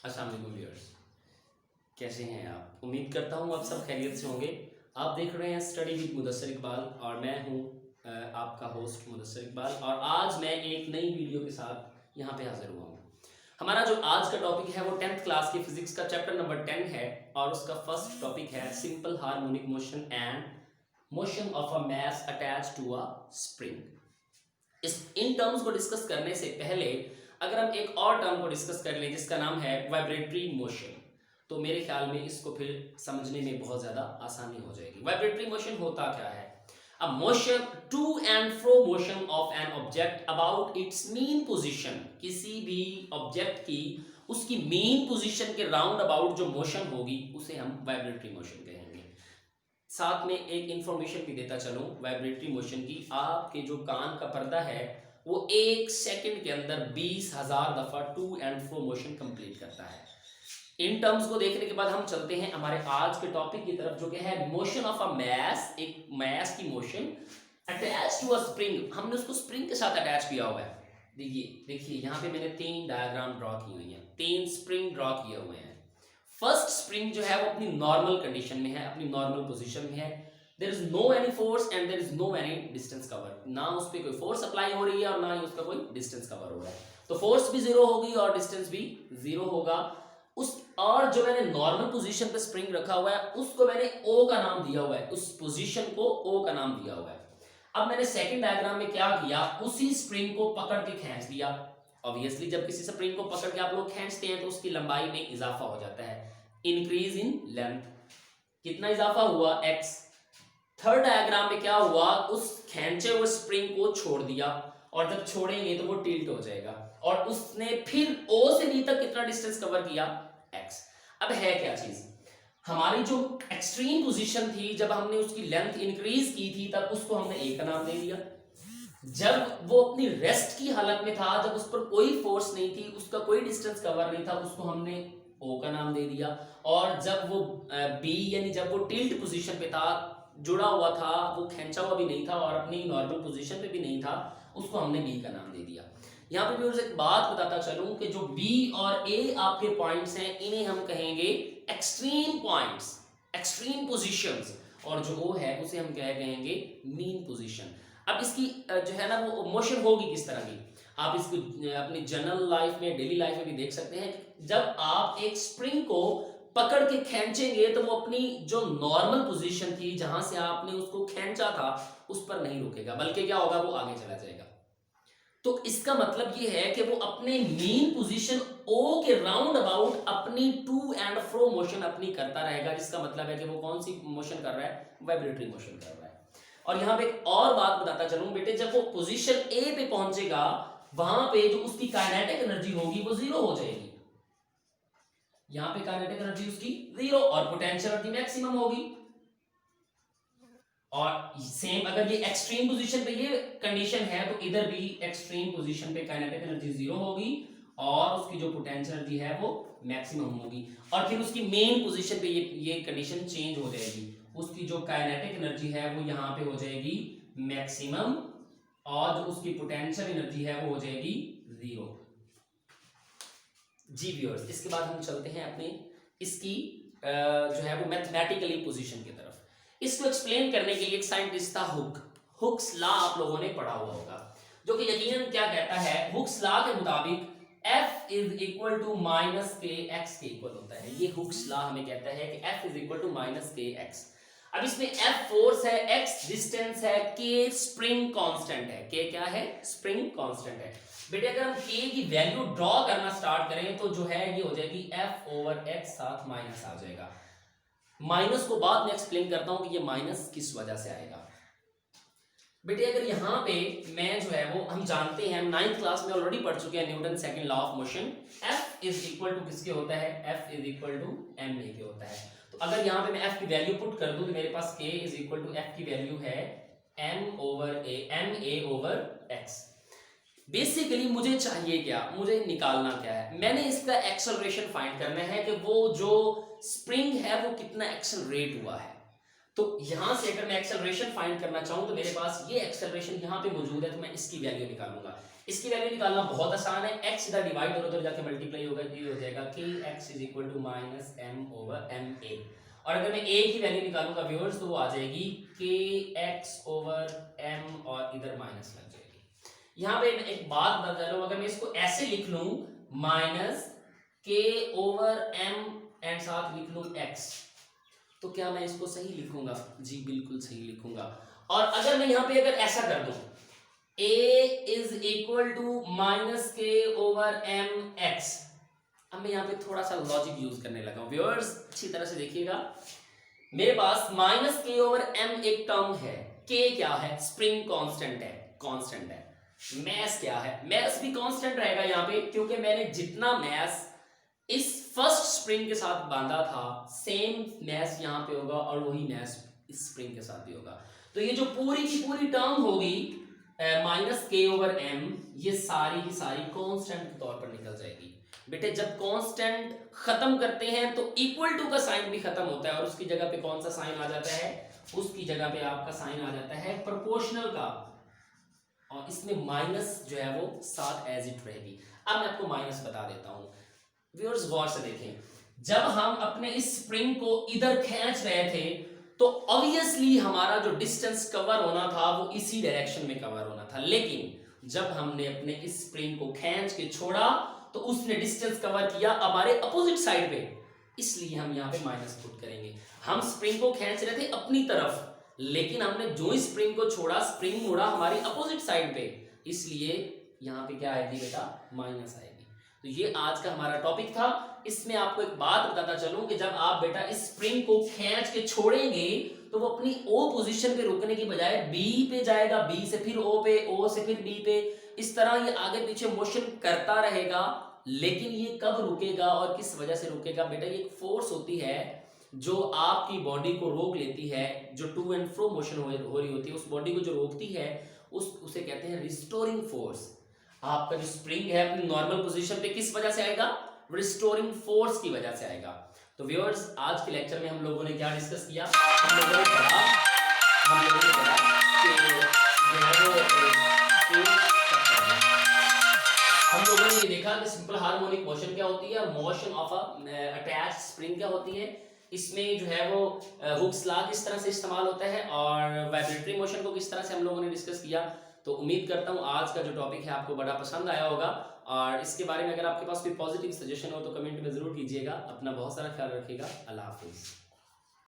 अस्सलाम वालेकुम व्यूअर्स, कैसे हैं आप? उम्मीद करता हूँ आप सब खैरियत से होंगे। आप देख रहे हैं स्टडी विद मुदस्सिर इकबाल और मैं हूँ आपका होस्ट मुदस्सिर इकबाल और आज मैं एक नई वीडियो के साथ यहाँ पे हाजिर हुआ हूँ। हमारा जो आज का टॉपिक है वो 10th क्लास की फिजिक्स का चैप्टर नंबर 10 है और उसका फर्स्ट टॉपिक है simple harmonic motion and motion of a mass attached to a spring. इन टर्म्स को डिस्कस करने से पहले अगर हम एक और टर्म को डिस्कस कर लें जिसका नाम है वाइब्रेटरी मोशन, तो मेरे ख्याल में इसको फिर समझने में बहुत ज़्यादा आसानी हो जाएगी। वाइब्रेटरी मोशन होता क्या है? A motion to and fro motion of an object about its mean position. किसी भी ऑब्जेक्ट की उसकी मेन पोजीशन के राउंड अबाउट जो मोशन होगी उसे हम वाइब्रेटरी मोशन कहेंगे। साथ में एक इंफॉर्मेशन भी देता चलूं वाइब्रेटरी मोशन की, आपके जो कान का पर्दा है वो 1 सेकंड के अंदर 20,000 दफा to and fro motion complete करता है। इन टर्म्स को देखने के बाद हम चलते हैं हमारे आज के टॉपिक की तरफ जो कि है मोशन ऑफ अ मैस। एक मैस की motion attach to a spring, हमने उसको स्प्रिंग के साथ अटैच किया हुआ है। देखिए यहाँ पे मैंने 3 डायग्राम ड्रॉ की हुई हैं, 3 स्प्रिंग ड्रॉ किए हुए हैं। फर्स्ट स्प्रिंग जो है वो अपनी नॉर्मल कंडीशन में है, अपनी नॉर्मल पोजीशन में है। There is no any force and there is no any distance cover. ना उस पर कोई फोर्स अप्लाई हो रही है और ना ही उसका कोई डिस्टेंस कवर हो रहा है, तो फोर्स भी जीरो होगी और डिस्टेंस भी जीरो होगा। उस और जो मैंने नॉर्मल पोजीशन पे स्प्रिंग रखा हुआ है उसको मैंने ओ का नाम दिया हुआ है, उस पोजीशन को ओ का नाम दिया हुआ है। अब मैंने सेकंड डायग्राम में क्या किया, उसी स्प्रिंग को पकड़ के खींच दिया। ऑब्वियसली जब किसी स्प्रिंग को पकड़ के आप लोग खींचते हैं तो उसकी लंबाई में इजाफा हो जाता है, इंक्रीज इन लेंथ। कितना इजाफा हुआ? x। थर्ड डायग्राम में क्या हुआ, उस खींचे हुए स्प्रिंग को छोड़ दिया और जब छोड़ेंगे तो वो टिल्ट हो जाएगा और उसने फिर O से B तक कितना डिस्टेंस कवर किया? x। अब है क्या चीज, हमारी जो एक्सट्रीम पोजीशन थी जब हमने उसकी लेंथ इंक्रीज की थी तब उसको हमने A का नाम दे दिया। जब वो अपनी रेस्ट की हालत में था, जब उस पर कोई फोर्स नहीं थी, उसका कोई डिस्टेंस कवर नहीं था, उसको हमने O का नाम दे दिया। और जब वो B यानी जब वो टिल्ट पोजीशन पे था, जुड़ा हुआ था, वो खींचा हुआ भी नहीं था और अपनी नॉर्मल पोजीशन पे भी नहीं था, उसको हमने B का नाम दे दिया। यहाँ पे भी एक बात बताता चलूं कि जो B और A आपके पॉइंट्स हैं इन्हें हम कहेंगे एक्सट्रीम पॉइंट्स, एक्सट्रीम पोजीशंस, और जो O है उसे हम क्या कहेंगे? Mean position. अब इसकी जो है ना वो मोशन होगी किस तरह की, आप इसको अपनी जनरल लाइफ में, डेली लाइफ में भी देख सकते हैं। जब आप एक स्प्रिंग को पकड़ के खींचेंगे तो वो अपनी जो नॉर्मल पोजीशन थी जहां से आपने उसको खींचा था उस पर नहीं रुकेगा, बल्कि क्या होगा, वो आगे चला जाएगा। तो इसका मतलब ये है कि वो अपने मेन पोजीशन ओ के राउंड अबाउट अपनी टू एंड फ्रो मोशन अपनी करता रहेगा, जिसका मतलब है कि वो कौन सी मोशन कर रहा है? वाइब्रेटरी मोशन कर रहा है। और यहां पे एक और बात बताता चलूं बेटे, जब वो पोजीशन ए पे पहुंचेगा वहां पे जो उसकी काइनेटिक एनर्जी होगी वो जीरो हो जाएगी। यहां पे काइनेटिक एनर्जी उसकी जीरो और पोटेंशियल एनर्जी मैक्सिमम होगी। और सेम अगर ये एक्सट्रीम पोजीशन पे ये कंडीशन है तो इधर भी एक्सट्रीम पोजीशन पे काइनेटिक एनर्जी जीरो होगी और उसकी जो पोटेंशियल एनर्जी है वो मैक्सिमम होगी। और फिर उसकी मेन पोजीशन पे ये कंडीशन चेंज हो जाएगी, उसकी जो काइनेटिक एनर्जी है वो यहाँ पे हो जाएगी मैक्सिमम और जो उसकी पोटेंशियल एनर्जी है वो हो जाएगी जीरो। जी व्यूअर्स, इसके बाद हम चलते हैं अपने इसकी जो है वो मैथमेटिकली पोजीशन की तरफ। इसको एक्सप्लेन करने के लिए एक साइंटिस्ट था हुक्स लॉ, आप लोगों ने पढ़ा हुआ होगा, जो कि यकीनन क्या कहता है, हुक्स लॉ के मुताबिक F is equal to minus k x के इक्वल होता है। ये हुक्स लॉ हमें कहता है कि F is equal to minus k x. अब इसमें F फोर्स है, X डिस्टेंस है, K स्प्रिंग कांस्टेंट है। K क्या है? स्प्रिंग कांस्टेंट है। बेटे अगर हम K की वैल्यू ड्रॉ करना स्टार्ट करें तो जो है ये हो जाएगी F ओवर X, साथ माइनस आ जाएगा। माइनस को बाद में एक्सप्लेन करता हूं कि ये माइनस किस वजह से आएगा। बेटे अगर यहाँ पे मैं जो है वो, हम जानते हैं, हम 9th क्लास में ऑलरेडी पढ़ चुके हैं Newton second law of motion. F is equal to किसके होता है? F is equal to ma के होता है। तो अगर यहाँ पे मैं F की वैल्यू पुट कर दूं तो मेरे पास K is equal to F की वैल्यू है ma ओवर x। बेसिकली मुझे चाहिए क्या, मुझे निकालना क्या है? मैंने इसका एक्सेलरेशन फाइंड करना है कि वो जो स्प्रिंग है वो कितना एक्सेलरेट हुआ है। तो यहां से अगर मैं एक्सेलरेशन फाइंड करना चाहूं तो मेरे पास ये एक्सेलरेशन यहां पे मौजूद है, तो मैं इसकी वैल्यू निकालूंगा। इसकी वैल्यू निकालना बहुत आसान है, x इधर डिवाइड और उधर जाके मल्टीप्लाई होगा, ये हो जाएगा कि x is equal to minus m over m a. और अगर मैं a की वैल्यू निकालूंगा व्यूअर्स तो वो आ जाएगी के एक्स ओवर m और इधर माइनस लग जाएगी। यहाँ पे मैं एक बात बता रहा हूँ, अगर मैं इसको ऐसे लिख लूं minus k over m and साथ लिख लूं x, तो क्या मैं इसको सही लिखूंगा? जी बिल्कुल सही लिखूंगा। और अगर मैं यहाँ पे अगर ऐसा कर दूं a is equal to minus k over m x, अब मैं यहाँ पे थोड़ा सा लॉजिक यूज करने लगा हूं व्यूअर्स, अच्छी तरह से देखिएगा। मेरे पास माइनस के ओवर एम एक टर्म है, के क्या है? स्प्रिंग कांस्टेंट है, कांस्टेंट है। मैस क्या है? मैस भी कांस्टेंट रहेगा यहाँ पे, क्योंकि मैंने जितना मैस इस फर्स्ट स्प्रिंग के साथ बांधा था सेम मैस यहाँ पे होगा और वही मैस इस स्प्रिंग के साथ भी होगा। तो ये जो पूरी की पूरी टर्म होगी माइनस के ओवर एम, ये सारी की सारी कांस्टेंट के तौर पर निकल जाएगी। बेटे जब कांस्टेंट खत्म करते हैं तो इक्वल टू का साइन भी खत्म होता है और उसकी जगह पे कौन सा साइन आ जाता है? उसकी जगह पे आपका साइन आ जाता है प्रोपोर्शनल का, और इसमें माइनस जो है वो साथ एज इट रहेगी। अब मैं आपको माइनस बता देता हूं व्यूअर्स, गौर से देखें। जब हम अपने इस स्प्रिंग को इधर खींच रहे थे तो ऑब्वियसली हमारा जो डिस्टेंस कवर होना था वो इसी डायरेक्शन में कवर होना था, लेकिन जब हमने अपने इस स्प्रिंग को खींच के छोड़ा तो उसने डिस्टेंस कवर किया हमारे अपोजिट साइड पे, इसलिए हम यहाँ पे माइनस पुट करेंगे। हम स्प्रिंग को खींच रहे थे अपनी तरफ, लेकिन हमने जो ही स्प्रिंग को छोड़ा स्प्रिंग मुड़ा हमारी अपोजिट साइड पे, इसलिए यहाँ पे क्या आएगी बेटा? माइनस आएगी। तो ये आज का हमारा टॉपिक था। इसमें आपको एक बात बताता चलूं कि जब आप बेटा इस स्प्रिंग को खींच के छोड़ेंगे तो वो अपनी ओ पोजीशन पे रुकने की बजाय बी पे जाएगा, बी से फिर ओ पे, ओ से फिर बी पे, इस तरह ये आगे पीछे मोशन करता रहेगा। लेकिन ये कब रुकेगा और किस वजह से रुकेगा? बेटा ये एक फोर्स होती है जो आपकी बॉडी को रोक लेती है, जो टू एंड फ्रो मोशन हो रही होती है, उस बॉडी को जो रोकती है उसे कहते हैं रिस्टोरिंग फोर्स। आपका जो स्प्रिंग है अपनी नॉर्मल पोजीशन पे किस वजह से आएगा? रिस्टोरिंग फोर्स की वजह से आएगा। तो व्यूअर्स आज के लेक्चर में हम लोगों ने क्या डिस्कस किया? हम लोगों ने पढ़ा कि हम लोगों ने ये देखा कि सिंपल हार्मोनिक मोशन क्या होती है, motion of a attached spring क्या होती है, इसमें जो है वो हुक्स लॉ किस तरह से इस्तेमाल होता है, और वाइब्रेटरी मोशन को किस तरह से हम लोगों ने डिस्कस किया। तो उम्मीद करता हूँ आज का जो टॉपिक है आपको बड़ा पसंद आया होगा, और इसके बारे में अगर आपके पास कोई पॉजिटिव सजेशन हो तो कमेंट में जरूर कीजिएगा। अपना बहुत सारा ख्याल रखिएगा। अल्लाह हाफिज़।